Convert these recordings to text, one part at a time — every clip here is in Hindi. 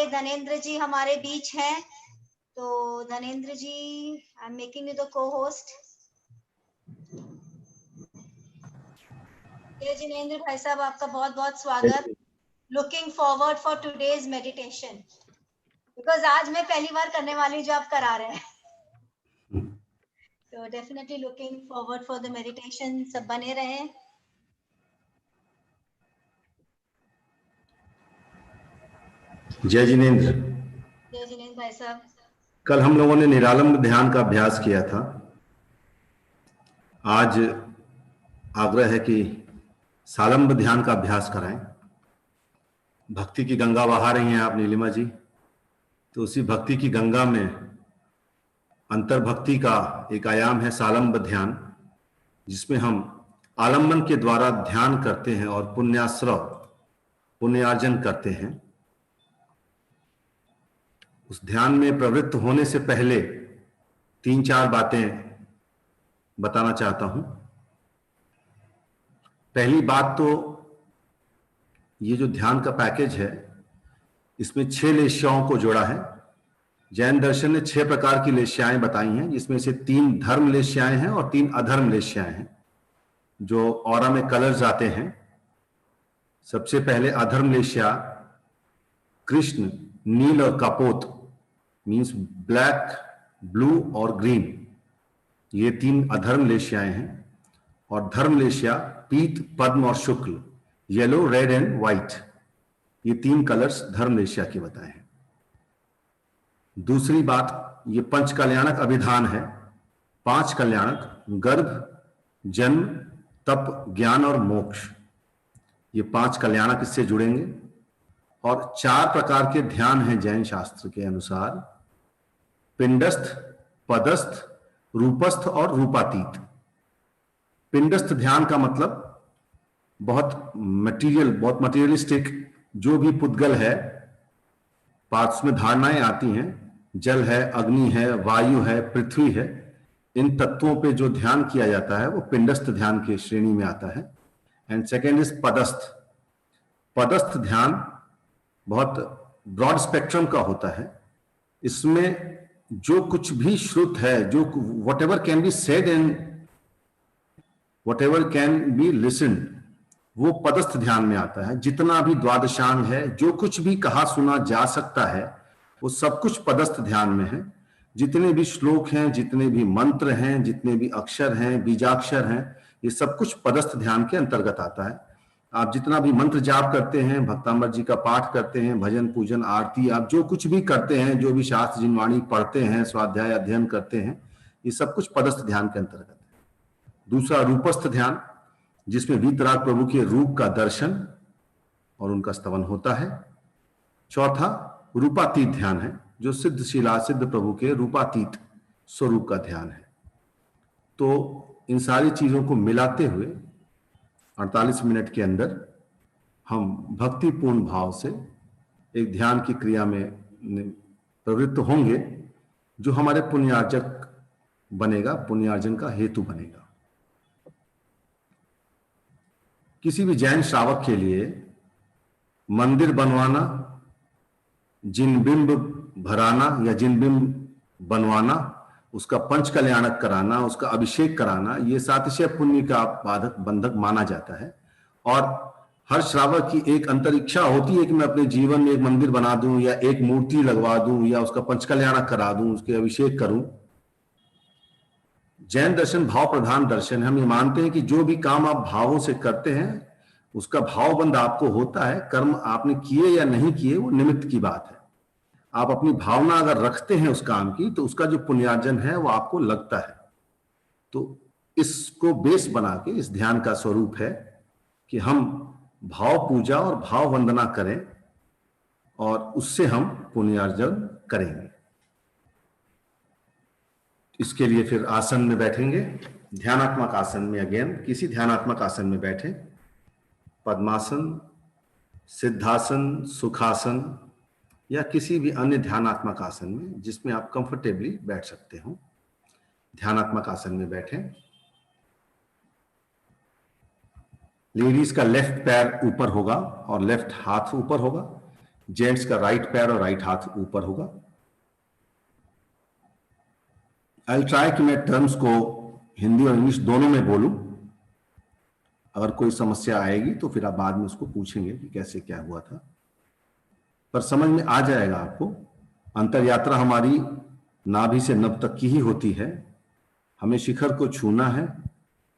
धनेंद्र जी हमारे बीच हैं। तो Dhanendra ji, I am making you the co host. Jinendra भाई साहब, आपका बहुत बहुत स्वागत। Looking forward for today's meditation, because आज मैं पहली बार करने वाली जो आप करा रहे हैं। तो definitely looking forward for the meditation. सब बने रहें। जय जिनेंद्र। जय जिनेंद्र भाई साहब। कल हम लोगों ने निरालंब ध्यान का अभ्यास किया था। आज आग्रह है कि सालंब ध्यान का अभ्यास कराएं। भक्ति की गंगा बहा रही हैं आप नीलिमा जी, तो उसी भक्ति की गंगा में अंतर्भक्ति का एक आयाम है सालंब ध्यान, जिसमें हम आलंबन के द्वारा ध्यान करते हैं और पुण्याश्रव पुण्यार्जन करते हैं। उस ध्यान में प्रवृत्त होने से पहले 3-4 बातें बताना चाहता हूं। पहली बात तो ये जो ध्यान का पैकेज है, इसमें 6 लेश्याओं को जोड़ा है। जैन दर्शन ने 6 प्रकार की लेश्याएं बताई हैं, जिसमें से 3 धर्म लेश्याएं हैं और 3 अधर्म लेश्याएं हैं, जो ऑरा में कलर्स आते हैं। सबसे पहले अधर्म लेश्या कृष्ण, नील और कपोत, मीन्स ब्लैक, ब्लू और ग्रीन, ये 3 अधर्म लेश्याएं हैं। और धर्म लेश्या पीत, पद्म और शुक्ल, येलो, रेड एंड व्हाइट, ये 3 कलर्स धर्म लेश्या के बताए हैं। दूसरी बात, ये 5 कल्याणक अभिधान है। 5 कल्याणक, गर्भ, जन्म, तप, ज्ञान और मोक्ष, ये 5 कल्याणक इससे जुड़ेंगे। और 4 प्रकार के ध्यान हैं जैन शास्त्र के अनुसार: पिंडस्थ, पदस्थ, रूपस्थ और रूपातीत। पिंडस्थ ध्यान का मतलब बहुत मटेरियलिस्टिक, जो भी पुद्गल है, पार्ट्स में धारणाएं आती हैं, जल है, अग्नि है, वायु है, पृथ्वी है, इन तत्वों पे जो ध्यान किया जाता है वो पिंडस्थ ध्यान की श्रेणी में आता है। एंड सेकेंड इज पदस्थ। पदस्थ ध्यान बहुत ब्रॉड स्पेक्ट्रम का होता है। इसमें जो कुछ भी श्रुत है, जो whatever can be said and whatever can be listened, वो पदस्थ ध्यान में आता है। जितना भी द्वादशांग है, जो कुछ भी कहा सुना जा सकता है, वो सब कुछ पदस्थ ध्यान में है। जितने भी श्लोक हैं, जितने भी मंत्र हैं, जितने भी अक्षर हैं, बीजाक्षर हैं, ये सब कुछ पदस्थ ध्यान के अंतर्गत आता है। आप जितना भी मंत्र जाप करते हैं, भक्तामृत जी का पाठ करते हैं, भजन पूजन आरती, आप जो कुछ भी करते हैं, जो भी शास्त्र जिनवाणी पढ़ते हैं, स्वाध्याय अध्ययन करते हैं, ये सब कुछ पदस्थ ध्यान के अंतर्गत है। दूसरा रूपस्थ ध्यान, जिसमें वीतराग प्रभु के रूप का दर्शन और उनका स्तवन होता है। चौथा रूपातीत ध्यान है, जो सिद्ध शिला सिद्ध प्रभु के रूपातीत स्वरूप का ध्यान है। तो इन सारी चीजों को मिलाते हुए 48 मिनट के अंदर हम भक्तिपूर्ण भाव से एक ध्यान की क्रिया में प्रवृत्त होंगे, जो हमारे पुण्यार्जक बनेगा, पुण्यार्जन का हेतु बनेगा। किसी भी जैन श्रावक के लिए मंदिर बनवाना, जिनबिंब भराना या जिनबिंब बनवाना, उसका पंच कल्याणक कराना, उसका अभिषेक कराना, ये सातिशय पुण्य का बाधक बंधक माना जाता है। और हर श्रावक की एक अंतरिक्षा होती है कि मैं अपने जीवन में एक मंदिर बना दूं, या एक मूर्ति लगवा दूं, या उसका पंच कल्याणक करा दूं, उसके अभिषेक करूं। जैन दर्शन भाव प्रधान दर्शन है। हम ये मानते हैं कि जो भी काम आप भावों से करते हैं, उसका भावबंध आपको होता है। कर्म आपने किए या नहीं किए, वो निमित्त की बात है। आप अपनी भावना अगर रखते हैं उस काम की, तो उसका जो पुण्यार्जन है वो आपको लगता है। तो इसको बेस बना के इस ध्यान का स्वरूप है कि हम भाव पूजा और भाव वंदना करें, और उससे हम पुण्यार्जन करेंगे। इसके लिए फिर आसन में बैठेंगे, ध्यानात्मक आसन में। अगेन किसी ध्यानात्मक आसन में बैठे, पद्मासन, सिद्धासन, सुखासन या किसी भी अन्य ध्यानात्मक आसन में जिसमें आप कंफर्टेबली बैठ सकते हो। ध्यानात्मक आसन में बैठे। लेडीज का लेफ्ट पैर ऊपर होगा और लेफ्ट हाथ ऊपर होगा। जेंट्स का राइट पैर और राइट हाथ ऊपर होगा। आई ट्राई कि मैं टर्म्स को हिंदी और इंग्लिश दोनों में बोलूं। अगर कोई समस्या आएगी तो फिर आप बाद में उसको पूछेंगे कि कैसे क्या हुआ था, पर समझ में आ जाएगा आपको। अंतर यात्रा हमारी नाभि से नभ तक की ही होती है। हमें शिखर को छूना है,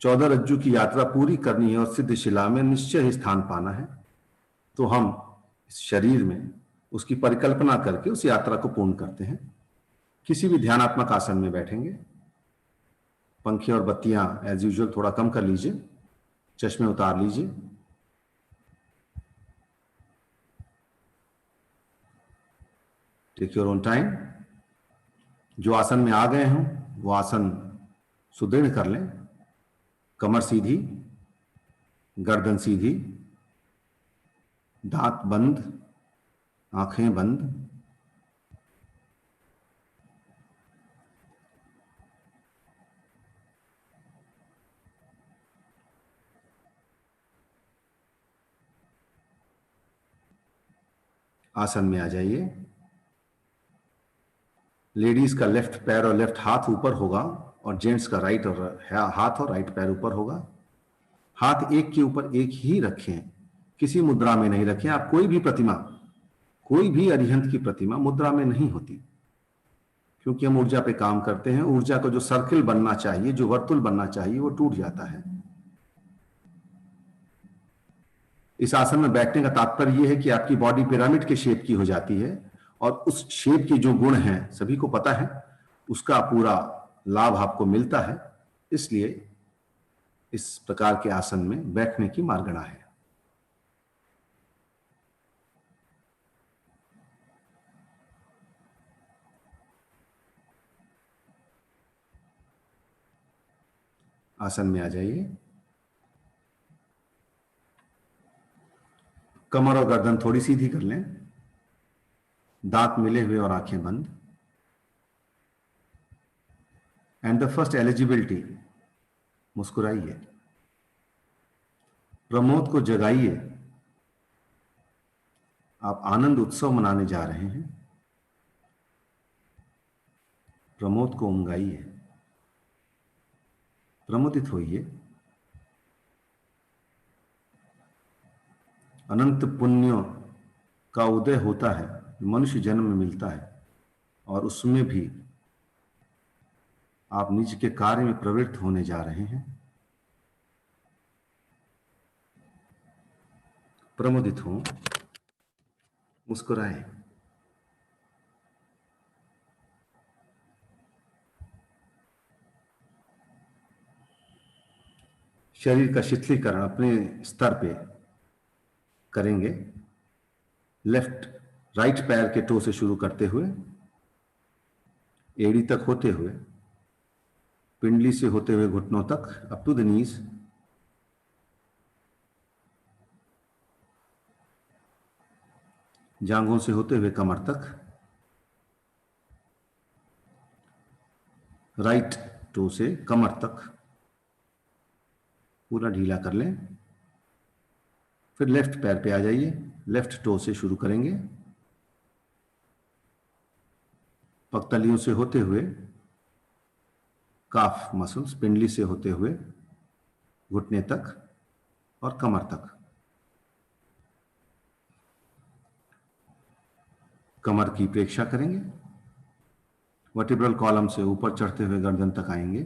14 रज्जु की यात्रा पूरी करनी है और सिद्ध शिला में निश्चय ही स्थान पाना है। तो हम इस शरीर में उसकी परिकल्पना करके उस यात्रा को पूर्ण करते हैं। किसी भी ध्यानात्मक आसन में बैठेंगे। पंखे और बत्तियां एज यूजुअल थोड़ा कम कर लीजिए, चश्मे उतार लीजिए। Take your own time. जो आसन में आ गए हों वो आसन सुदृढ़ कर लें। कमर सीधी, गर्दन सीधी, दांत बंद, आंखें बंद। आसन में आ जाइए। लेडीज का लेफ्ट पैर और लेफ्ट हाथ ऊपर होगा और जेंट्स का राइट और हाथ और राइट पैर ऊपर होगा। हाथ एक के ऊपर एक ही रखें, किसी मुद्रा में नहीं रखें। आप कोई भी प्रतिमा, कोई भी अरिहंत की प्रतिमा मुद्रा में नहीं होती, क्योंकि हम ऊर्जा पे काम करते हैं। ऊर्जा को जो सर्किल बनना चाहिए, जो वर्तुल बनना चाहिए, वो टूट जाता है। इस आसन में बैठने का तात्पर्य यह है कि आपकी बॉडी पिरामिड के शेप की हो जाती है और उस शेप के जो गुण हैं सभी को पता है, उसका पूरा लाभ आपको मिलता है। इसलिए इस प्रकार के आसन में बैठने की मार्गणा है। आसन में आ जाइए। कमर और गर्दन थोड़ी सीधी कर लें, दांत मिले हुए और आंखें बंद। एंड द फर्स्ट एलिजिबिलिटी, मुस्कुराइए, प्रमोद को जगाइए। आप आनंद उत्सव मनाने जा रहे हैं। प्रमोद को उंगाइए, प्रमोदित होइए। अनंत पुण्यों का उदय होता है, मनुष्य जन्म में मिलता है, और उसमें भी आप निज के कार्य में प्रवृत्त होने जा रहे हैं। प्रमोदित हो, मुस्कुराएं। शरीर का शिथिलीकरण अपने स्तर पे करेंगे। राइट पैर के टो से शुरू करते हुए एड़ी तक होते हुए, पिंडली से होते हुए घुटनों तक, अप टू द नीज। जांघों से होते हुए कमर तक। राइट टो से कमर तक पूरा ढीला कर लें। फिर लेफ्ट पैर पे आ जाइए। लेफ्ट टो से शुरू करेंगे, पगतलियों से होते हुए काफ मसल्स, पिंडली से होते हुए घुटने तक और कमर तक। कमर की प्रेक्षा करेंगे। वर्टिब्रल कॉलम से ऊपर चढ़ते हुए गर्दन तक आएंगे।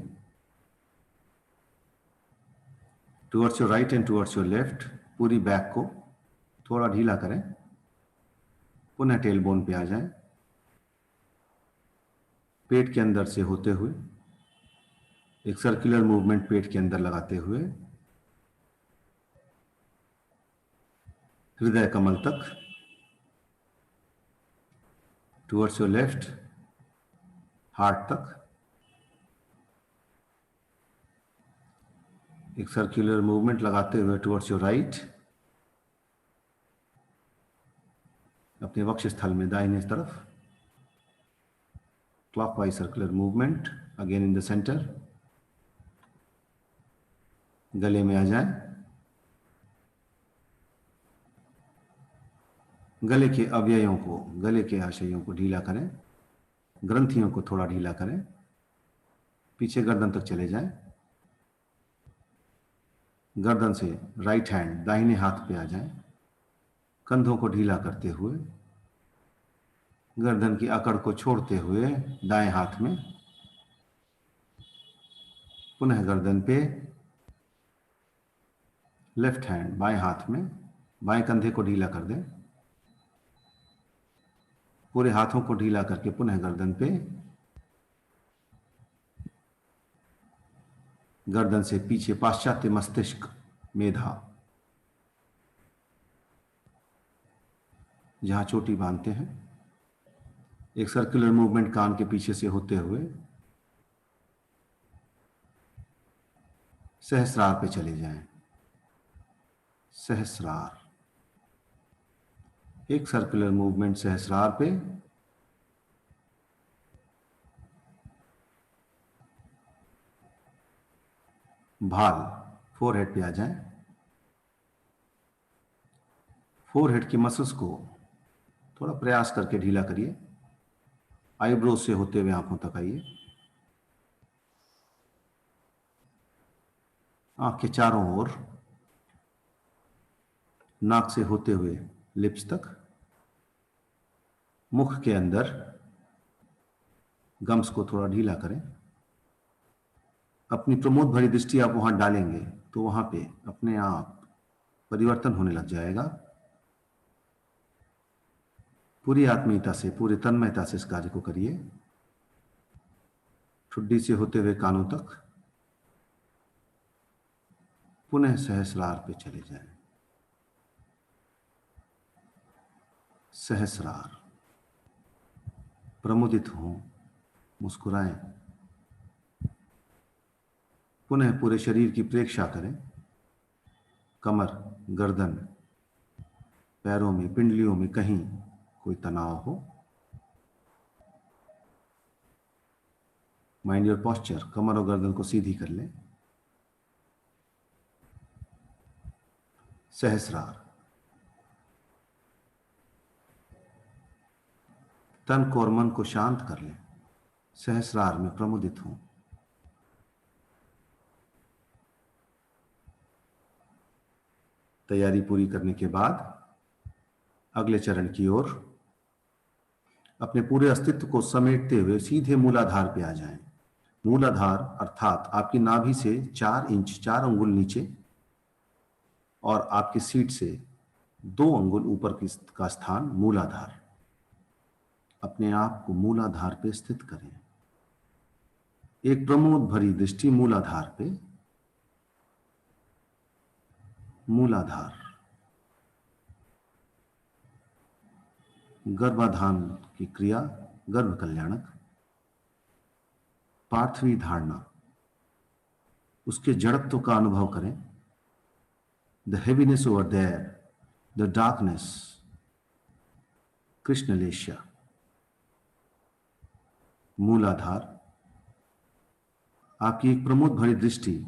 Towards your right and towards your left. पूरी बैक को थोड़ा ढीला करें। पुनः टेल बोन पे आ जाएं। पेट के अंदर से होते हुए एक सर्कुलर मूवमेंट पेट के अंदर लगाते हुए हृदय कमल तक। टुवर्ड्स योर लेफ्ट, हार्ट तक एक सर्कुलर मूवमेंट लगाते हुए टुवर्ड्स योर राइट, अपने वक्ष स्थल में दाहिने तरफ clockwise circular movement, again in the centre. गले में आ जाए। गले के अवयवों को, गले के आशयों को ढीला करें, ग्रंथियों को थोड़ा ढीला करें, पीछे गर्दन तक चले जाएं। गर्दन से राइट हैंड दाहिने हाथ पे आ जाए, कंधों को ढीला करते हुए, गर्दन की अकड़ को छोड़ते हुए दाएं हाथ में, पुनः गर्दन पे, लेफ्ट हैंड बाएं हाथ में, बाएं कंधे को ढीला कर दें, पूरे हाथों को ढीला करके पुनः गर्दन पे, गर्दन से पीछे पाश्चात्य मस्तिष्क, मेधा, जहां चोटी बांधते हैं, एक सर्कुलर मूवमेंट कान के पीछे से होते हुए सहस्रार पे चले जाएं। सहस्रार, एक सर्कुलर मूवमेंट सहस्रार पे, भाल, फोरहेड पे आ जाएं। फोरहेड की मसल्स को थोड़ा प्रयास करके ढीला करिए, आईब्रो से होते हुए आंखों तक आइए, आंख के चारों ओर, नाक से होते हुए लिप्स तक, मुख के अंदर गम्स को थोड़ा ढीला करें। अपनी प्रमोद भरी दृष्टि आप वहां डालेंगे तो वहां पे अपने आप परिवर्तन होने लग जाएगा। पूरी आत्मीयता से, पूरी तन्मयता से इस कार्य को करिए। ठुड्डी से होते हुए कानों तक, पुनः सहस्रार पे चले जाएं। सहस्रार, प्रमुदित हों, मुस्कुराएं, पुनः पूरे शरीर की प्रेक्षा करें। कमर, गर्दन, पैरों में, पिंडलियों में कहीं कोई तनाव हो, माइंड योर पोस्चर, कमर और गर्दन को सीधी कर लें। सहस्रार, तन को और मन को शांत कर लें, सहस्रार में प्रमुदित हों। तैयारी पूरी करने के बाद अगले चरण की ओर अपने पूरे अस्तित्व को समेटते हुए सीधे मूलाधार पे आ जाएं। मूलाधार अर्थात आपकी नाभि से 4 इंच 4 अंगुल नीचे और आपकी सीट से 2 अंगुल ऊपर का स्थान मूलाधार। अपने आप को मूलाधार पे स्थित करें। एक प्रमोद भरी दृष्टि मूलाधार पे, मूलाधार। गर्भाधान की क्रिया, गर्भ कल्याणक, पार्थवी धारणा, उसके जड़त्व का अनुभव करें। The heaviness over there, the darkness, कृष्णलेश्या, मूलाधार। आपकी एक प्रमोद भरी दृष्टि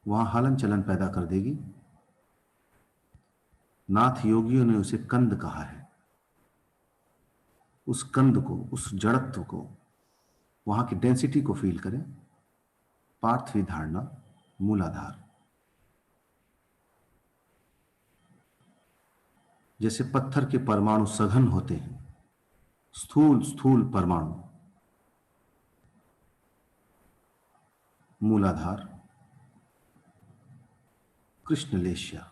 वहां हलन चलन पैदा कर देगी। नाथ योगियों ने उसे कंद कहा है। उस कंद को, उस जड़त्व को, वहां की डेंसिटी को फील करें। पार्थवी धारणा, मूलाधार। जैसे पत्थर के परमाणु सघन होते हैं, स्थूल स्थूल परमाणु, मूलाधार। कृष्णलेश्या,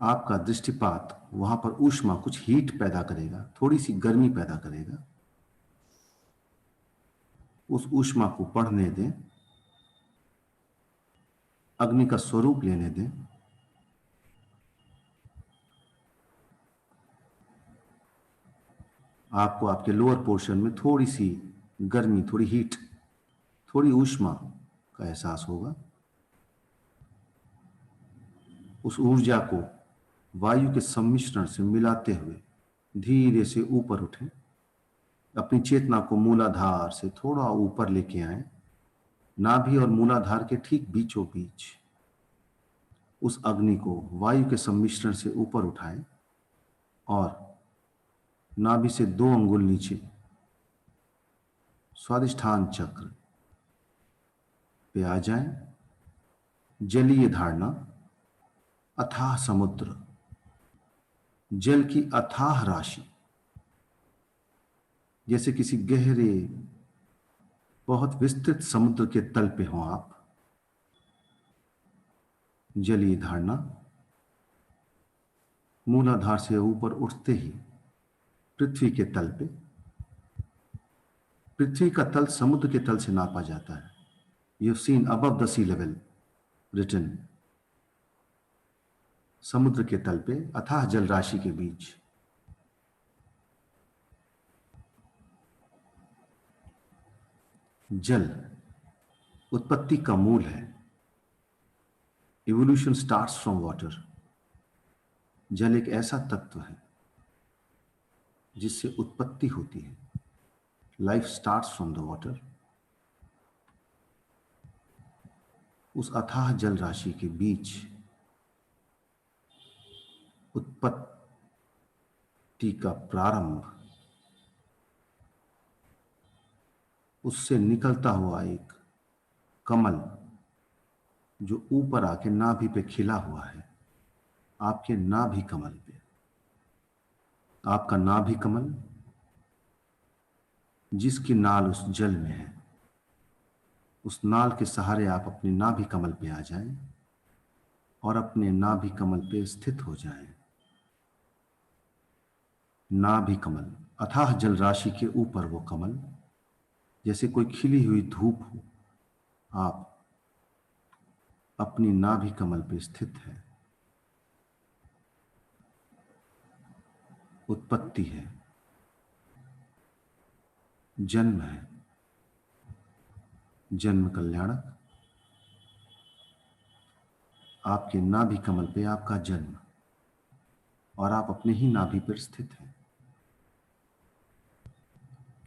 आपका दृष्टिपात वहां पर ऊष्मा, कुछ हीट पैदा करेगा, थोड़ी सी गर्मी पैदा करेगा। उस ऊष्मा को पढ़ने दें, अग्नि का स्वरूप लेने दें। आपको आपके लोअर पोर्शन में थोड़ी सी गर्मी, थोड़ी हीट, थोड़ी ऊष्मा का एहसास होगा। उस ऊर्जा को वायु के सम्मिश्रण से मिलाते हुए धीरे से ऊपर उठें। अपनी चेतना को मूलाधार से थोड़ा ऊपर लेके आएं, नाभि और मूलाधार के ठीक बीचों बीच। उस अग्नि को वायु के सम्मिश्रण से ऊपर उठाएं और नाभि से 2 अंगुल नीचे स्वादिष्ठान चक्र पे आ जाएं। जलीय धारणा, अथाह समुद्र, जल की अथाह राशि, जैसे किसी गहरे बहुत विस्तृत समुद्र के तल पे हो आप। जलीय धारणा, मूलाधार से ऊपर उठते ही पृथ्वी के तल पे, पृथ्वी का तल समुद्र के तल से नापा जाता है। You have seen above the sea level written. समुद्र के तल पे अथाह जल राशि के बीच जल उत्पत्ति का मूल है। Evolution starts from water. जल एक ऐसा तत्व है जिससे उत्पत्ति होती है। Life starts from the water. उस अथाह जल राशि के बीच उत्पत्ति का प्रारंभ, उससे निकलता हुआ एक कमल जो ऊपर आके नाभि पे खिला हुआ है। आपके नाभि कमल पे, आपका नाभि कमल जिसकी नाल उस जल में है, उस नाल के सहारे आप अपने नाभि कमल पे आ जाएं और अपने नाभि कमल पे स्थित हो जाएं। नाभि कमल, अथाह जल राशि के ऊपर वो कमल जैसे कोई खिली हुई धूप हो। आप अपनी नाभि कमल पे स्थित है। उत्पत्ति है, जन्म है, जन्म कल्याणक। आपके नाभि कमल पे आपका जन्म और आप अपने ही नाभि पर स्थित हैं।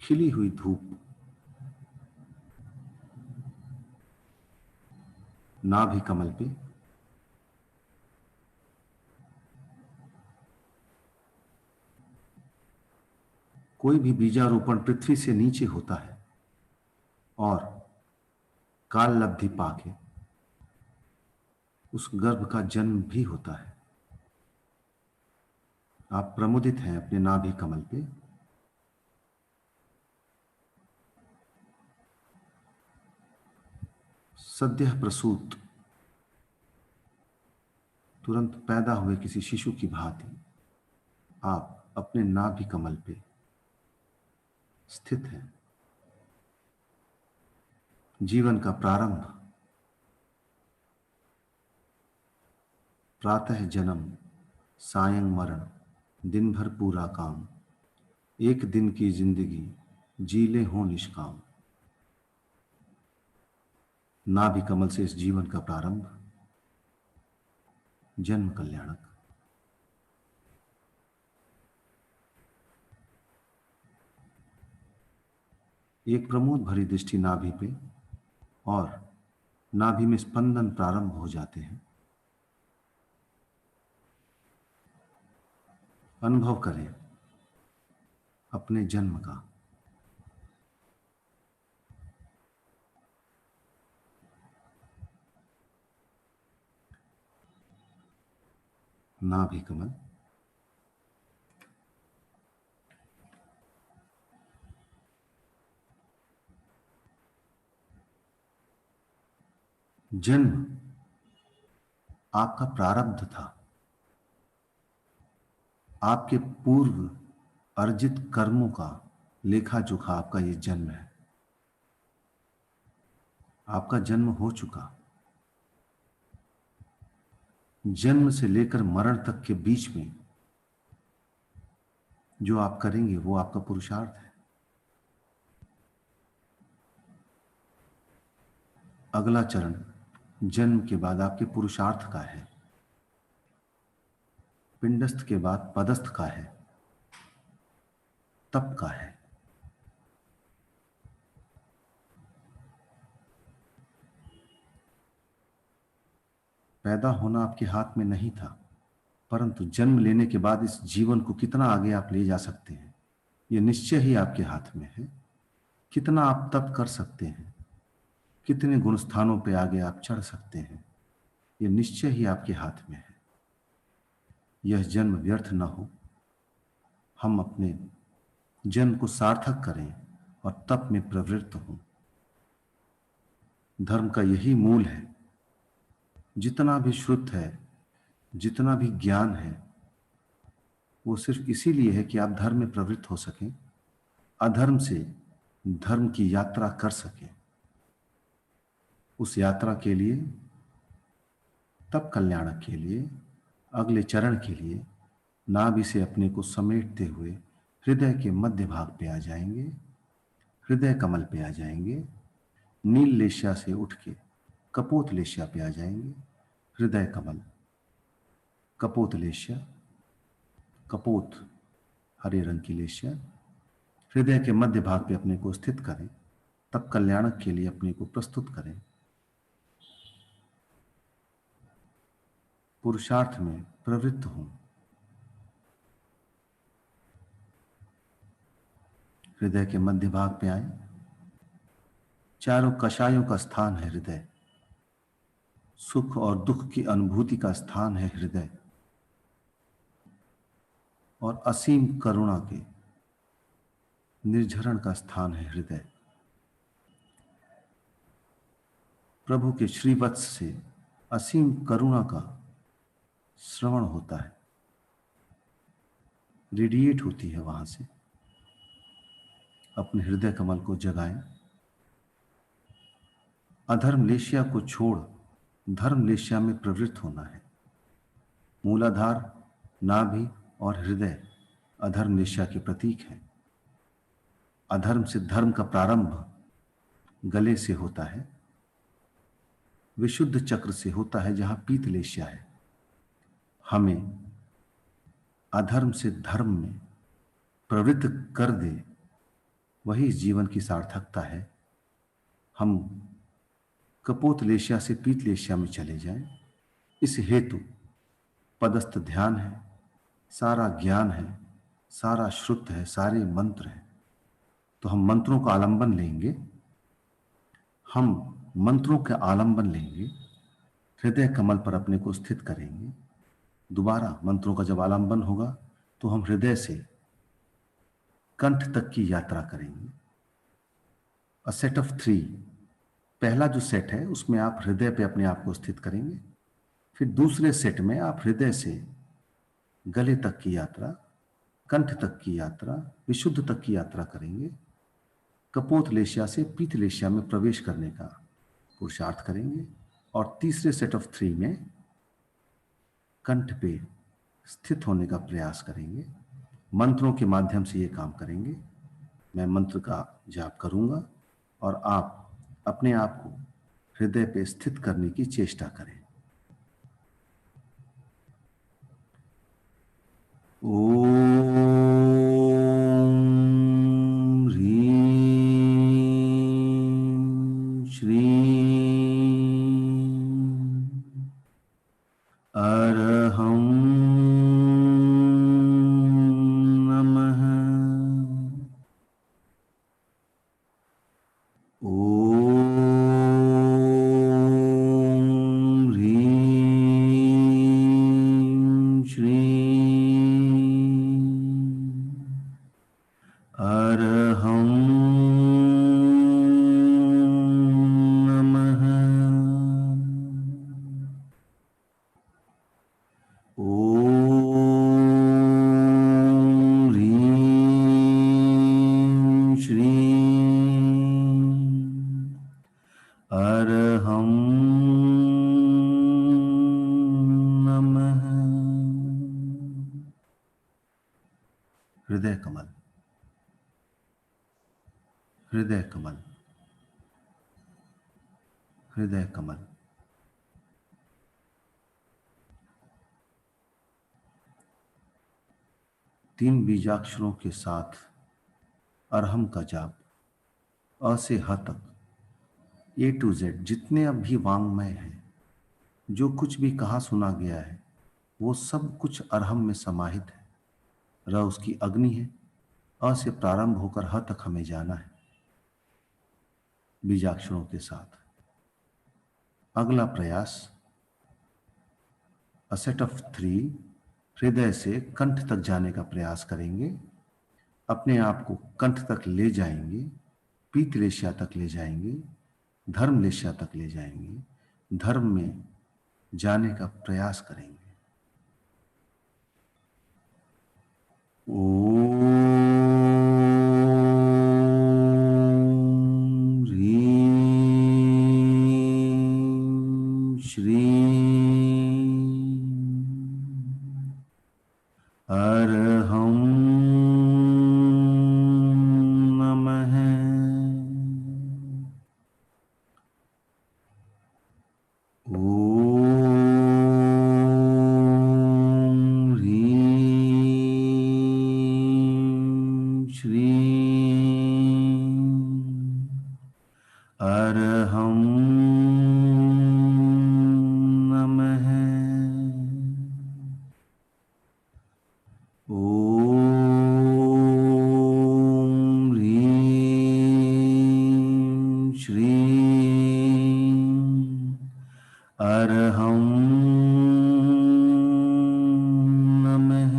खिली हुई धूप नाभि कमल पे, कोई भी बीजारोपण पृथ्वी से नीचे होता है और काल लब्धि पाके उस गर्भ का जन्म भी होता है। आप प्रमुदित हैं अपने नाभि कमल पे। सद्यः प्रसूत, तुरंत पैदा हुए किसी शिशु की भांति आप अपने नाभि कमल पे स्थित हैं। जीवन का प्रारंभ, प्रातः जन्म, सायं मरण, दिन भर पूरा काम, एक दिन की जिंदगी जीले हो निष्काम। नाभि कमल से इस जीवन का प्रारंभ, जन्म कल्याणक। एक प्रमोद भरी दृष्टि नाभि पे और नाभि में स्पंदन प्रारंभ हो जाते हैं। अनुभव करें अपने जन्म का। नाभि कमल, जन्म आपका प्रारब्ध था। आपके पूर्व अर्जित कर्मों का लेखा जोखा आपका ये जन्म है। आपका जन्म हो चुका। जन्म से लेकर मरण तक के बीच में जो आप करेंगे वो आपका पुरुषार्थ है। अगला चरण जन्म के बाद आपके पुरुषार्थ का है। पिंडस्थ के बाद पदस्थ का है, तप का है। पैदा होना आपके हाथ में नहीं था, परंतु जन्म लेने के बाद इस जीवन को कितना आगे आप ले जा सकते हैं, ये निश्चय ही आपके हाथ में है। कितना आप तप कर सकते हैं, कितने गुण स्थानों पे आगे आप चढ़ सकते हैं, ये निश्चय ही आपके हाथ में है। यह जन्म व्यर्थ न हो, हम अपने जन्म को सार्थक करें और तप में प्रवृत्त हों। धर्म का यही मूल है। जितना भी श्रुत है, जितना भी ज्ञान है, वो सिर्फ इसीलिए है कि आप धर्म में प्रवृत्त हो सकें, अधर्म से धर्म की यात्रा कर सकें। उस यात्रा के लिए, तब कल्याणक के लिए, अगले चरण के लिए नाभि से अपने को समेटते हुए हृदय के मध्य भाग पे आ जाएंगे, हृदय कमल पे आ जाएंगे, नील लेशिया से उठ के कपोत लेशिया पे आ जाएंगे। हृदय कमल, कपोत लेशिया, कपोत हरे रंग की लेशिया, हृदय के मध्य भाग पे अपने को स्थित करें। तब कल्याणक के लिए अपने को प्रस्तुत करें। पुरुषार्थ में प्रवृत्त हों। हृदय के मध्य भाग पे आए। चारों कषायों का स्थान है हृदय। सुख और दुख की अनुभूति का स्थान है हृदय, और असीम करुणा के निर्झरण का स्थान है हृदय। प्रभु के श्रीवत्स से असीम करुणा का श्रवण होता है, रेडिएट होती है वहां से। अपने हृदय कमल को जगाएं। अधर्म लेशिया को छोड़ धर्म लेशिया में प्रवृत्त होना है। मूलाधार, नाभि और हृदय अधर्म लेशिया के प्रतीक हैं। अधर्म से धर्म का प्रारंभ गले से होता है, विशुद्ध चक्र से होता है जहां पीत लेशिया है। हमें अधर्म से धर्म में प्रवृत्त कर दे, वही इस जीवन की सार्थकता है। हम कपोत लेशिया से पीत लेशिया में चले जाएं। इस हेतु पदस्थ ध्यान है, सारा ज्ञान है, सारा श्रुत है, सारे मंत्र हैं। तो हम मंत्रों का आलंबन लेंगे, हम मंत्रों का आलंबन लेंगे, हृदय कमल पर अपने को स्थित करेंगे। दोबारा मंत्रों का जब आलंबन होगा तो हम हृदय से कंठ तक की यात्रा करेंगे। A set of 3। पहला जो सेट है उसमें आप हृदय पे अपने आप को स्थित करेंगे। फिर दूसरे सेट में आप हृदय से गले तक की यात्रा, कंठ तक की यात्रा, विशुद्ध तक की यात्रा करेंगे। कपोत लेशिया से पीत लेशिया में प्रवेश करने का पुरुषार्थ करेंगे। और तीसरे सेट ऑफ 3 में कंठ पे स्थित होने का प्रयास करेंगे। मंत्रों के माध्यम से ये काम करेंगे। मैं मंत्र का जाप करूंगा और आप अपने आप को हृदय पे स्थित करने की चेष्टा करें। ओम ह्रीं श्रीं अरहं नमः। हृदय कमल, हृदय कमल, हृदय कमल। तीन बीजाक्षरों के साथ अरहम का जाप, अ से ह तक, A to Z जितने अब भी वांग्मय हैं जो कुछ भी कहा सुना गया है वो सब कुछ अरहम में समाहित है। र उसकी अग्नि है, अ से प्रारंभ होकर ह तक हमें जाना है बीजाक्षरों के साथ। अगला प्रयास अ सेट ऑफ 3 हृदय से कंठ तक जाने का प्रयास करेंगे। अपने आप को कंठ तक ले जाएंगे, पीतलेशिया तक ले जाएंगे, धर्मलेशिया तक ले जाएंगे, धर्म में जाने का प्रयास करेंगे। ओम ह्रीं श्रीं अरहं नमः। ओम ह्रीं श्रीं अरहं नमः। ओम ह्रीं श्रीं अरहं नमः।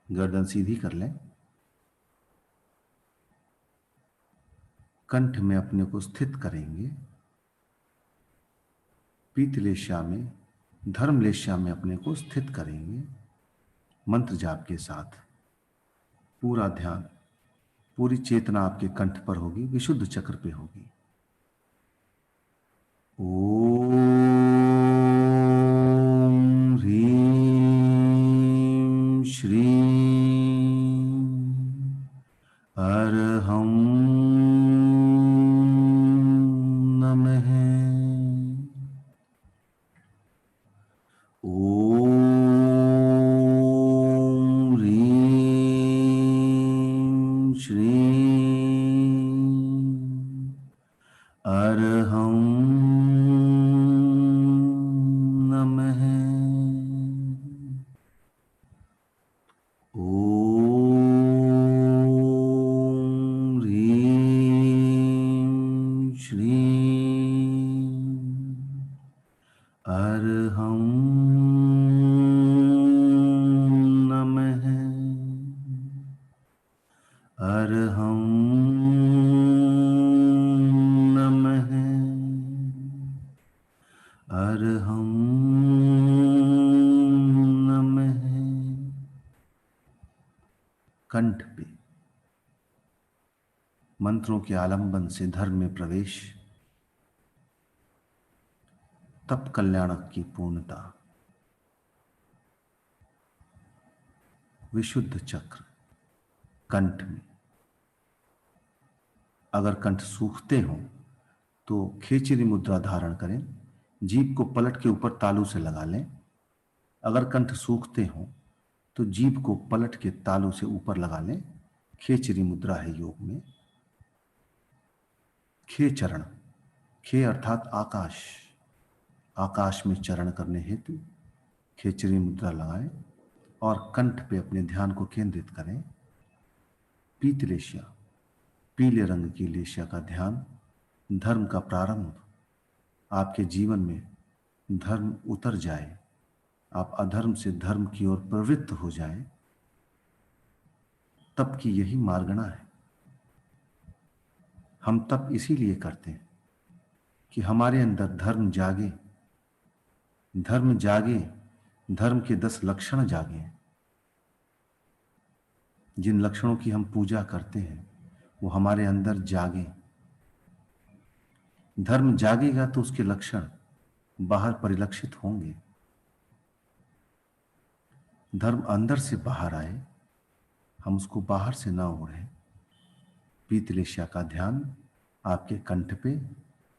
गर्दन सीधी कर लें। कंठ में अपने को स्थित करेंगे। पीतलेशिया में, धर्मलेशिया में अपने को स्थित करेंगे। मंत्र जाप के साथ पूरा ध्यान, पूरी चेतना आपके कंठ पर होगी, विशुद्ध चक्र पे होगी। ओम ह्रीं श्रीं अरहं नमः। ओम ह्रीं श्रीं अरहं नमः। ओम ह्रीं श्रीं अरहं नमः। अरहं नमः। अरहं नमः। कंठ पे मंत्रों के आलंबन से धर्म में प्रवेश, तप कल्याणक की पूर्णता। विशुद्ध चक्र कंठ में। अगर कंठ सूखते हों तो खेचरी मुद्रा धारण करें, जीभ को पलट के ऊपर तालू से लगा लें। अगर कंठ सूखते हों तो जीभ को पलट के तालू से ऊपर लगा लें। खेचरी मुद्रा है योग में। खे चरण, खे अर्थात आकाश, आकाश में चरण करने हेतु खेचरी मुद्रा लगाएं और कंठ पे अपने ध्यान को केंद्रित करें। पीतलेशिया, पीले रंग की लेशिया का ध्यान, धर्म का प्रारंभ। आपके जीवन में धर्म उतर जाए, आप अधर्म से धर्म की ओर प्रवृत्त हो जाएं, तप की यही मार्गना है। हम तप इसीलिए करते हैं कि हमारे अंदर धर्म जागे। धर्म जागे, धर्म के 10 लक्षण जागे। जिन लक्षणों की हम पूजा करते हैं वो हमारे अंदर जागे। धर्म जागेगा तो उसके लक्षण बाहर परिलक्षित होंगे। धर्म अंदर से बाहर आए, हम उसको बाहर से ना ओढ़ें। पीतलेशिया का ध्यान आपके कंठ पे,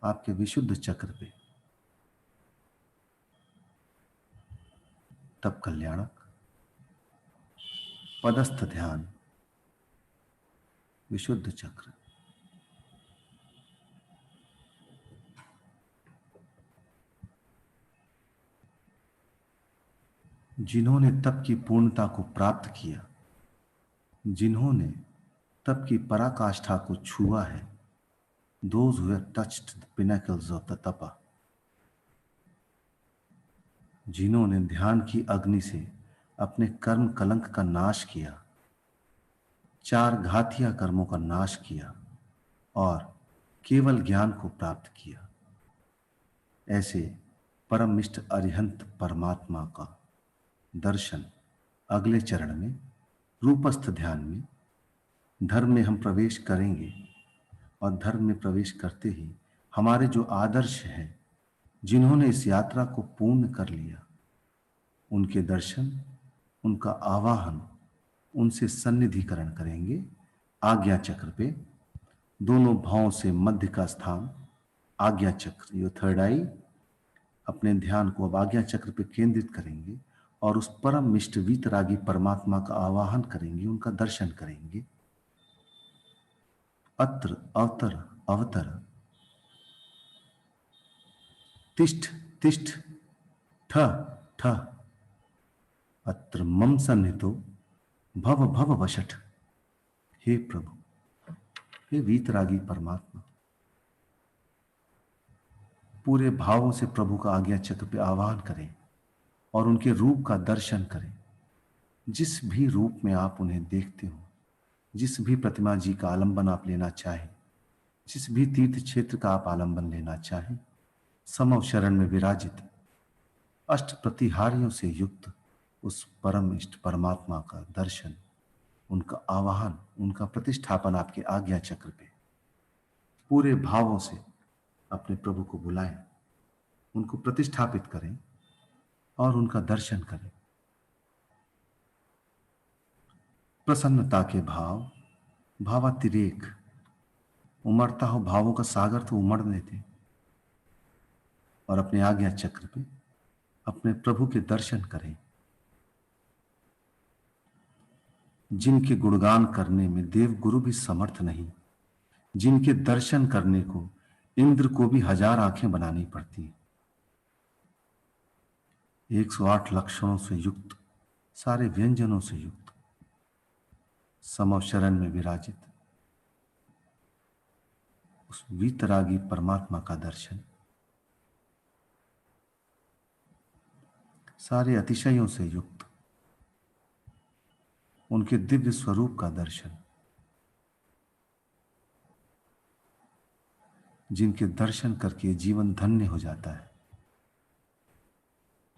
आपके विशुद्ध चक्र पे। तप कल्याणक पदस्थ ध्यान, विशुद्ध चक्र। जिन्होंने तप की पूर्णता को प्राप्त किया, जिन्होंने तप की पराकाष्ठा को छुआ है, those who have touched the pinnacles of the tapa, जिन्होंने ध्यान की अग्नि से अपने कर्म कलंक का नाश किया, 4 घातिया कर्मों का नाश किया और केवल ज्ञान को प्राप्त किया, ऐसे परमिष्ट अरिहंत परमात्मा का दर्शन अगले चरण में रूपस्थ ध्यान में धर्म में हम प्रवेश करेंगे। और धर्म में प्रवेश करते ही हमारे जो आदर्श हैं, जिन्होंने इस यात्रा को पूर्ण कर लिया, उनके दर्शन, उनका आवाहन, उनसे सन्निधिकरण करेंगे। आज्ञा चक्र पे दोनों भावों से मध्य का स्थान आज्ञा चक्र, यो थर्ड आई, अपने ध्यान को अब आज्ञा चक्र पे केंद्रित करेंगे और उस परम इष्ट वीतरागी परमात्मा का आवाहन करेंगे, उनका दर्शन करेंगे। अत्र अवतर अवतर तिष्ठ तिष्ठ ठ ठ अत्र मम सन्निधो भव भव वशठ। हे प्रभु, हे वीतरागी परमात्मा, पूरे भावों से प्रभु का आज्ञा चक्र पे आवाहन करें और उनके रूप का दर्शन करें। जिस भी रूप में आप उन्हें देखते हो, जिस भी प्रतिमा जी का आलंबन आप लेना चाहें, जिस भी तीर्थ क्षेत्र का आप आलंबन लेना चाहें, समव शरण में विराजित अष्ट प्रतिहारियों से युक्त उस परम इष्ट परमात्मा का दर्शन, उनका आवाहन, उनका प्रतिष्ठापन आपके आज्ञा चक्र पे पूरे भावों से अपने प्रभु को बुलाएं, उनको प्रतिष्ठापित करें और उनका दर्शन करें। प्रसन्नता के भाव, भावातिरेक, उमड़ता हो भावों का सागर तो उमड़ने दें और अपने आज्ञा चक्र पे अपने प्रभु के दर्शन करें, जिनके गुणगान करने में देव गुरु भी समर्थ नहीं, जिनके दर्शन करने को इंद्र को भी 1000 आंखें बनानी पड़ती हैं। 108 लक्षणों से युक्त, सारे व्यंजनों से युक्त, समव शरण में विराजित उस वीतरागी परमात्मा का दर्शन, सारे अतिशयों से युक्त उनके दिव्य स्वरूप का दर्शन, जिनके दर्शन करके जीवन धन्य हो जाता है।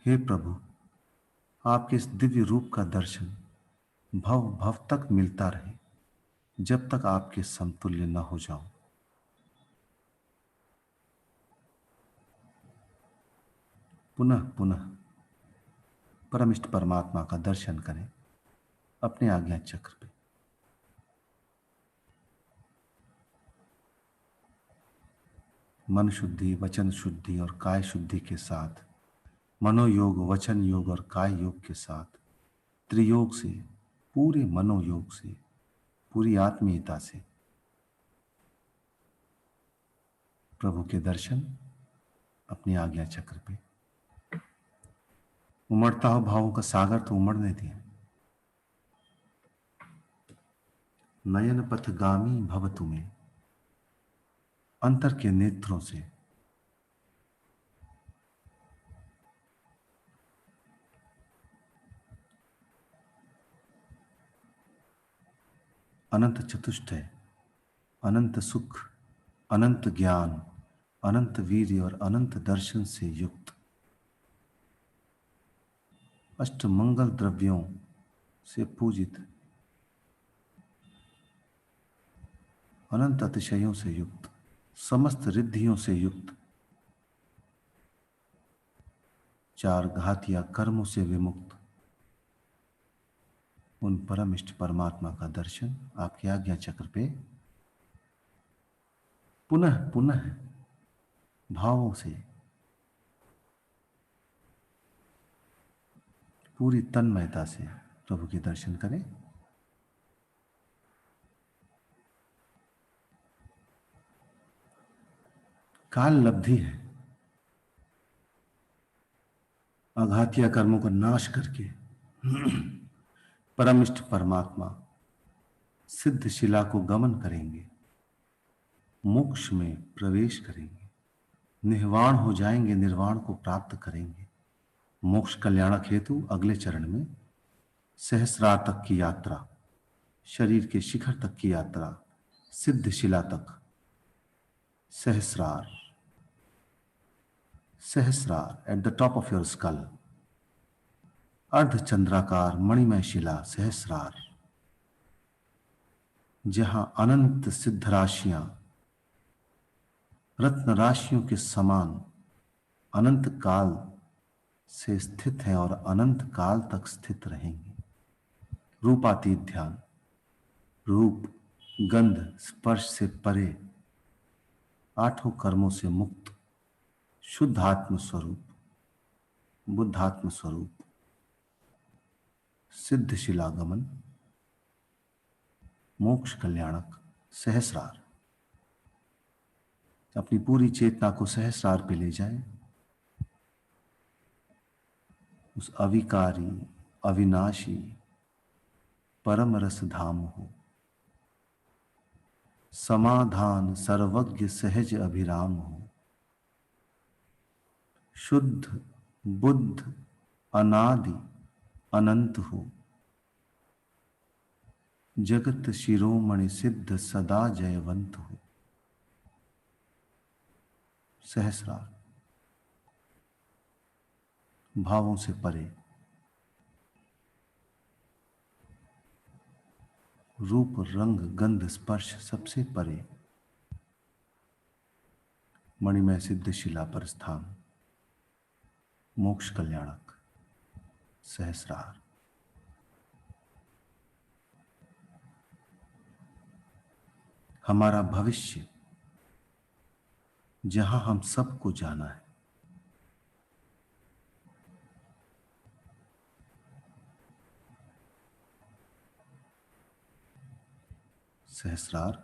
हे प्रभु, आपके इस दिव्य रूप का दर्शन भव भव तक मिलता रहे, जब तक आपके समतुल्य न हो जाऊं। पुनः पुनः परमिष्ट परमात्मा का दर्शन करें अपने आज्ञा चक्र पे। मन शुद्धि, वचन शुद्धि और काय शुद्धि के साथ, मनोयोग, वचन योग और काय योग के साथ, त्रियोग से, पूरे मनोयोग से, पूरी आत्मीयता से प्रभु के दर्शन अपनी आज्ञा चक्र पे। उमड़ता हो भावों का सागर तो उमड़ने दिए। नयन पथगामी भव तुम्हें, अंतर के नेत्रों से अनंत चतुष्टय, अनंत सुख, अनंत ज्ञान, अनंत वीर्य और अनंत दर्शन से युक्त अष्ट मंगल द्रव्यों से पूजित, अनंत अतिशयों से युक्त, समस्त रिद्धियों से युक्त, 4 घातिया कर्मों से विमुक्त उन परम इष्ट परमात्मा का दर्शन आपके आज्ञा चक्र पे पुनः पुनः भावों से, पूरी तन्मयता से प्रभु के दर्शन करें। काल लब्धि है, आघातिया कर्मों का नाश करके परमिष्ट परमात्मा सिद्ध शिला को गमन करेंगे, मोक्ष में प्रवेश करेंगे, निर्वाण हो जाएंगे, निर्वाण को प्राप्त करेंगे। मोक्ष कल्याणक हेतु अगले चरण में सहस्रार तक की यात्रा, शरीर के शिखर तक की यात्रा, सिद्ध शिला तक, सहस्रार, सहस्रार at the top of your skull, अर्धचंद्राकार मणिमय शिला सहस्रार, जहां अनंत सिद्ध राशियां रत्न राशियों के समान अनंत काल से स्थित हैं और अनंत काल तक स्थित रहेंगी। रूपातीत ध्यान, रूप गंध स्पर्श से परे, आठों कर्मों से मुक्त, शुद्ध आत्म स्वरूप, बुद्धात्म स्वरूप, सिद्ध शिलागमन, मोक्ष कल्याणक सहस्रार। अपनी पूरी चेतना को सहस्रार पे ले जाएं, उस अविकारी अविनाशी परम रस धाम हो, समाधान सर्वज्ञ सहज अभिराम हो, शुद्ध बुद्ध अनादि अनंत हो, जगत शिरोमणि सिद्ध सदा जयवंत हो। सहस्रार भावों से परे, रूप रंग गंध स्पर्श सबसे परे, मणिमय सिद्ध शिला पर स्थान, मोक्ष कल्याणक सहस्रार। हमारा भविष्य जहां हम सबको जाना है, सहस्रार।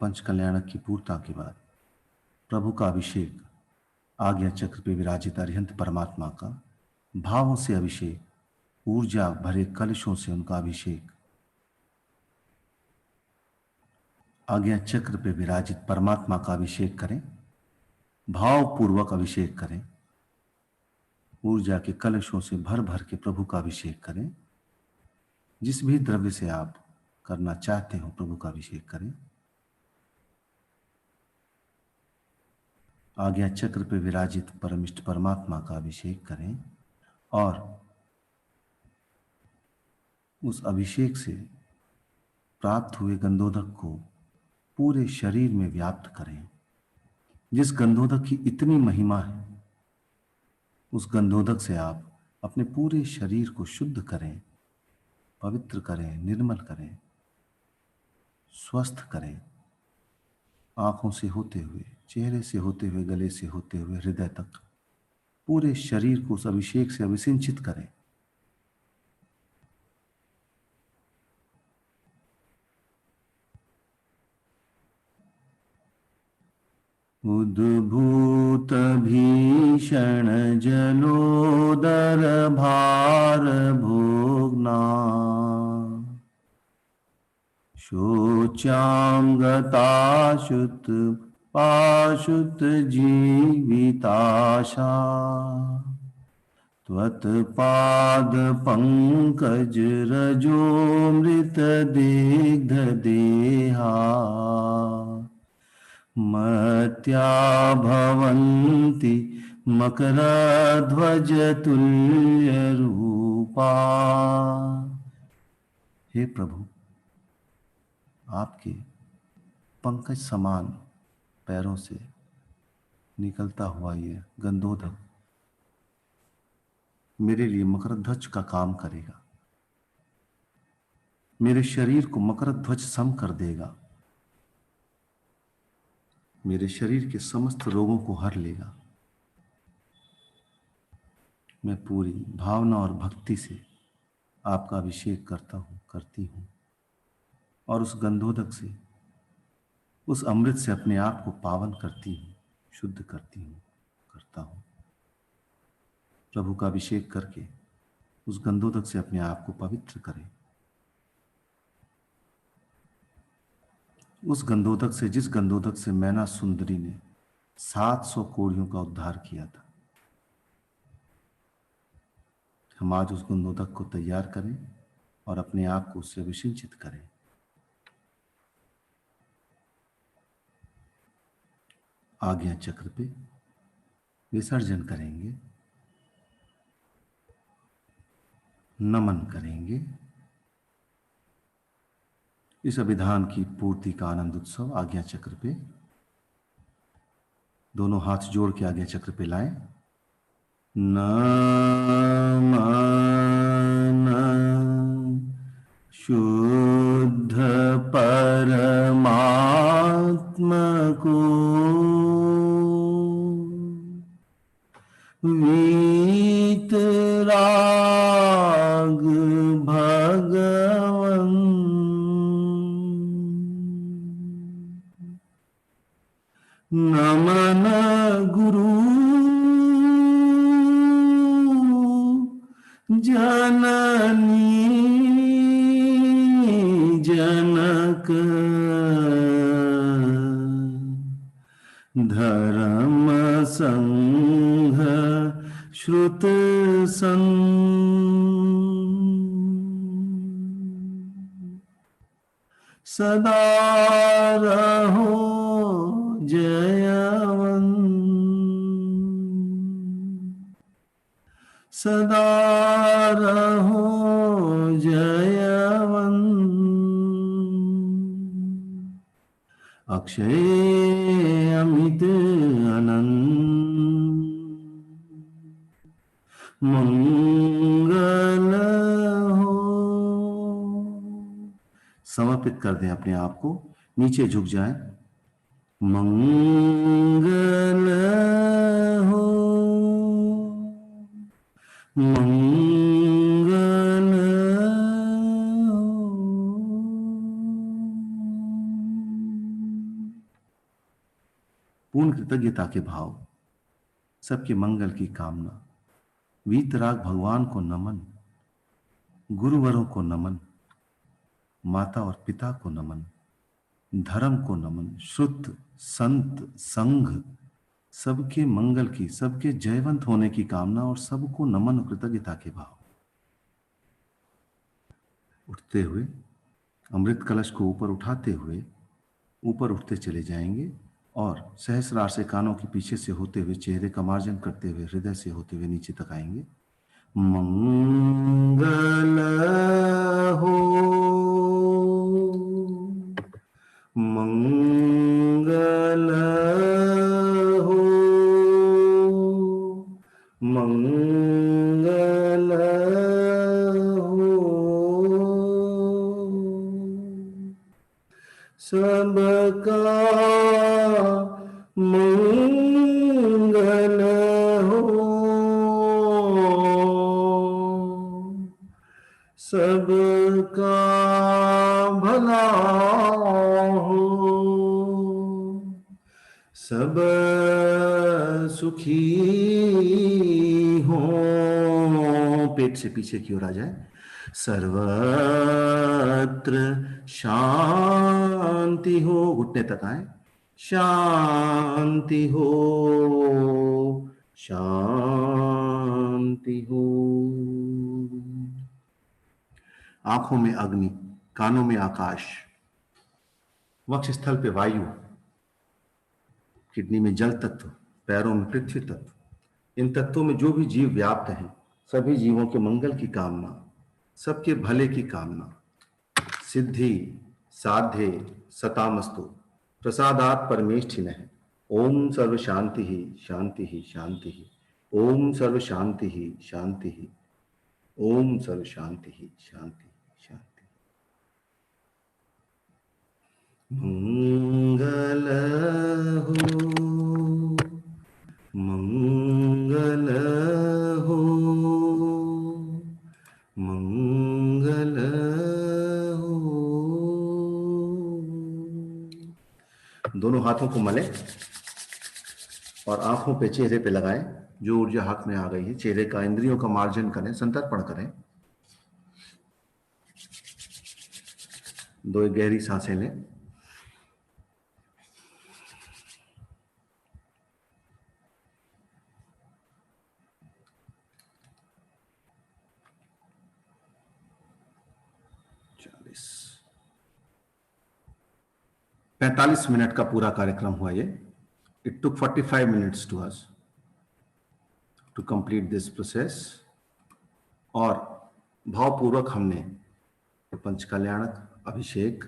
पंच कल्याणक की पूर्णता के बाद प्रभु का अभिषेक, आज्ञा चक्र पे विराजित अरिहंत परमात्मा का भावों से अभिषेक, ऊर्जा भरे कलशों से उनका अभिषेक, आज्ञा चक्र पे विराजित परमात्मा का अभिषेक करें, भावपूर्वक अभिषेक करें, ऊर्जा के कलशों से भर भर के प्रभु का अभिषेक करें। जिस भी द्रव्य से आप करना चाहते हो प्रभु का अभिषेक करें। आज्ञा चक्र पे विराजित परमिष्ट परमात्मा का अभिषेक करें और उस अभिषेक से प्राप्त हुए गंधोदक को पूरे शरीर में व्याप्त करें। जिस गंधोदक की इतनी महिमा है, उस गंधोदक से आप अपने पूरे शरीर को शुद्ध करें, पवित्र करें, निर्मल करें, स्वस्थ करें। आंखों से होते हुए, चेहरे से होते हुए, गले से होते हुए हृदय तक पूरे शरीर को उस अभिषेक से अभिसिंचित करें। उद्भूत भीषण जलोदर भार भोगना, शोचांगताशुत पाशुत जीविताशा, त्वत्पाद पंकज रजोमृत दिग्ध देहा, मत्या भवन्ति मकरध्वज तुल्य रूपा। हे प्रभु, आपके पंकज समान पैरों से निकलता हुआ ये गंधोदक मेरे लिए मकरध्वज का काम करेगा, मेरे शरीर को मकरध्वज सम कर देगा, मेरे शरीर के समस्त रोगों को हर लेगा। मैं पूरी भावना और भक्ति से आपका अभिषेक करता हूं, करती हूं और उस गंधोदक से, उस अमृत से अपने आप को पावन करती हूं। शुद्ध करती हूँ, करता हूँ। प्रभु का अभिषेक करके उस गंधोदक से अपने आप को पवित्र करें। उस गंधोदक से, जिस गंधोदक से मैना सुंदरी ने 700 कोढ़ियों का उद्धार किया था, हम आज उस गंधोदक को तैयार करें और अपने आप को उससे अभिषिंचित करें। आज्ञा चक्र पे विसर्जन करेंगे, नमन करेंगे। इस अभिधान की पूर्ति का आनंद उत्सव आज्ञा चक्र पे, दोनों हाथ जोड़ के आज्ञा चक्र पे लाएं। नमन शुद्ध परमात्मा को, वीतराग भगवन, नमन गुरु जननी जनक, धर्म संघ श्रुत सदा रहो जयवंत, सदा रहो जयवंत। अक्षय अमित अनंत मंगल हो। समर्पित कर दें अपने आप को, नीचे झुक जाएं। मंगल हो, मंगल हो। पूर्ण कृतज्ञता के भाव, सबके मंगल की कामना। वीतराग भगवान को नमन, गुरुवरों को नमन, माता और पिता को नमन, धर्म को नमन, श्रुत संत संघ, सबके मंगल की, सबके जयवंत होने की कामना और सबको नमन और कृतज्ञता के भाव। उठते हुए अमृत कलश को ऊपर उठाते हुए ऊपर उठते चले जाएंगे और सहस्रार से कानों के पीछे से होते हुए, चेहरे का मार्जन करते हुए, हृदय से होते हुए नीचे तक आएंगे। मंगल हो, मंगल हो, मंगल हो। सबका मंगल हो, सबका भला हो, सब सुखी हो। पेट से पीछे की ओर आ जाए। सर्वत्र शांति हो, घुटने तक आए। शांति हो, शांति हो। आंखों में अग्नि, कानों में आकाश, वक्षस्थल पे वायु, किडनी में जल तत्व, पैरों में पृथ्वी तत्व। इन तत्वों में जो भी जीव व्याप्त हैं, सभी जीवों के मंगल की कामना, सबके भले की कामना। सिद्धि साध्ये सतामस्तु प्रसादात् परमेष्ठिनः। ओम सर्व शांति ही शांति ही शांति ही। ओम सर्व शांति ही शांति ही। ओम सर्व शांति ही शांति शांति। मंगल हो, मंगल हो, मंगल हो। दोनों हाथों को मले। और आंखों पे, चेहरे पे लगाएं। जो ऊर्जा हाथ में आ गई है, चेहरे का, इंद्रियों का मार्जन करें, संतर्पण करें। 2 गहरी सांसें लें। चालीस 45 मिनट का पूरा कार्यक्रम हुआ ये। It took 45 minutes to us to complete this process. और भावपूर्वक हमने पंच कल्याणक, अभिषेक,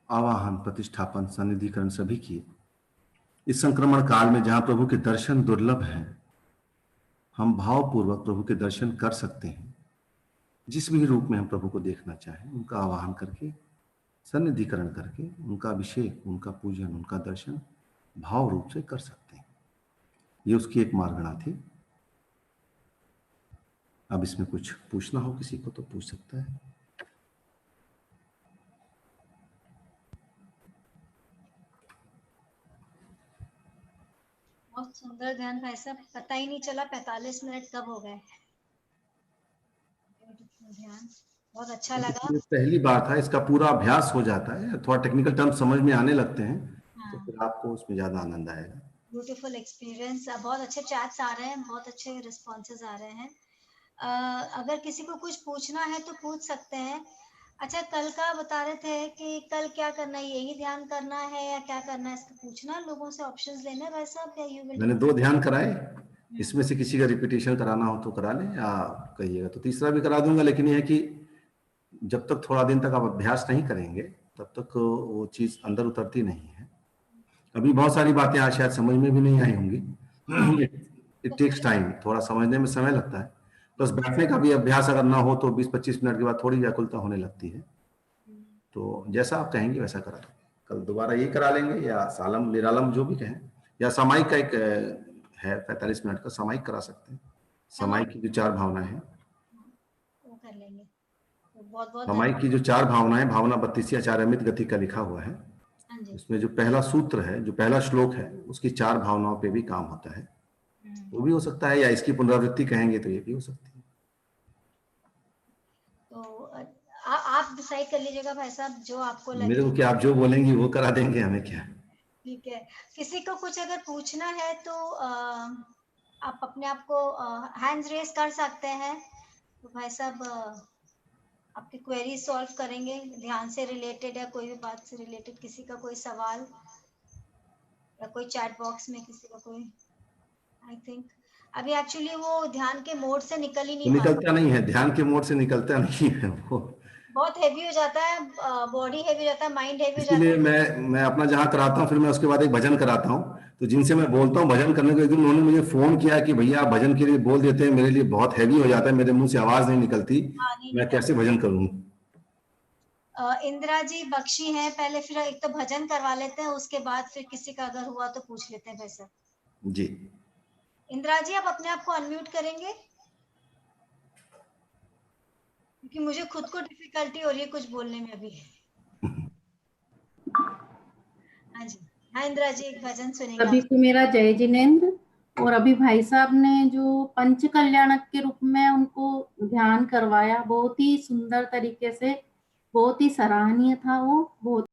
आवाहन, प्रतिष्ठापन, सन्निधिकरण सभी किए। इस संक्रमण काल में जहां प्रभु के दर्शन दुर्लभ हैं, हम भावपूर्वक प्रभु के दर्शन कर सकते हैं। जिस भी रूप में हम प्रभु को देखना चाहें, उनका आवाहन करके, सन्निधिकरण करके, उनका अभिषेक, उनका पूजन, उनका दर्शन भाव रूप से कर सकते हैं। ये उसकी एक मार्गणा थी। अब इसमें कुछ पूछना हो किसी को तो पूछ सकता है। बहुत सुंदर ध्यान भाई साहब, पता ही नहीं चला 45 मिनट कब हो गए। ध्यान बहुत अच्छा लगा। ये पहली बार था, इसका पूरा अभ्यास हो जाता है, थोड़ा टेक्निकल टर्म समझ में आने लगते हैं, तो फिर आपको उसमें ज्यादा आनंद आएगा। Beautiful experience. बहुत अच्छे चैट्स आ रहे हैं, बहुत अच्छे रिस्पॉन्सेज आ रहे हैं। अगर किसी को कुछ पूछना है तो पूछ सकते हैं। अच्छा, कल का बता रहे थे कि कल क्या करना है, यही ध्यान करना है या क्या करना है, इसका पूछना लोगों से, ऑप्शंस लेने हैं भाई साहब, या यू विल? मैंने 2 ध्यान कराए, इसमें से किसी का रिपीटेशन कराना हो तो करा लें, या कहिएगा तो तीसरा भी करा दूंगा। लेकिन यह है कि जब तक थोड़ा दिन तक आप अभ्यास नहीं करेंगे, तब तक वो चीज अंदर उतरती नहीं है। अभी बहुत सारी बातें आज शायद समझ में भी नहीं आई होंगी। इट टेक्स टाइम, थोड़ा समझने में समय लगता है। बस बैठने का भी अभ्यास अगर ना हो तो 20-25 मिनट के बाद थोड़ी व्याकुलता होने लगती है। तो जैसा आप कहेंगे वैसा करा दो। कल दोबारा यही करा लेंगे, या सालम निरालम जो भी कहें, या सामायिक का एक है 45 मिनट का, सामायिक करा सकते हैं। सामायिक की जो 4 भावनाएं हैं वो कर लेंगे। तो बहुत बहुत सामायिक की जो 4 भावनाएं, भावना 32 या 4 अमित गति का लिखा हुआ है। उसमें जो पहला सूत्र है, जो पहला श्लोक है, उसकी 4 भावनाओं पे भी काम होता है। वो भी हो सकता है, या इसकी पुनरावृत्ति कहेंगे तो ये भी हो सकती है। तो आप डिसाइड कर लीजिएगा भाई साहब, जो आपको लगे। मेरे को क्या, आप जो बोलेंगी वो करा देंगे, हमें क्या। ठीक है। किसी को कुछ अगर पूछना है तो आप अपने आप को हैंड्स रेस कर सकते हैं, तो भाई साहब आपकी क्वेरी सॉल्व करेंगे, ध्यान से रिलेटेड या कोई भी बात से रिलेटेड, किसी का कोई सवाल, या कोई चैट बॉक्स में किसी का कोई। आई थिंक अभी एक्चुअली वो ध्यान के मोड से निकल ही नहीं पा रहा। निकलता नहीं है, ध्यान के मोड से निकलता नहीं है वो। बहुत हेवी हो जाता है, बॉडी हेवी हो जाता है, माइंड हेवी हो जाता इसलिए है। मैं अपना जहां कराता हूँ, फिर मैं उसके बाद एक भजन कराता हूँ। तो जिनसे मैं बोलता हूँ भजन करने के, एक दिन उन्होंने मुझे फोन किया कि भैया आप भजन के लिए बोल देते हैं, मेरे लिए बहुत हैवी हो जाता है, मेरे मुंह से आवाज नहीं निकलती, मैं कैसे भजन करूँ। इंदिरा जी बख्शी हैं, पहले फिर एक तो भजन करवा लेते हैं, उसके बाद फिर किसी का अगर हुआ तो पूछ लेते हैं भाई साहब। जी इंदिरा जी, आप अपने आप को अनम्यूट करेंगे, क्योंकि मुझे खुद को डिफिकल्टी हो रही है कुछ बोलने में अभी। हाँ जी, हाँ इंदिरा जी, एक भजन सुनेंगे। अभी तो मेरा जय जिनेन्द्र, और अभी भाई साहब ने जो पंच कल्याणक के रूप में उनको ध्यान करवाया, बहुत ही सुंदर तरीके से, बहुत ही सराहनीय था वो, बहुत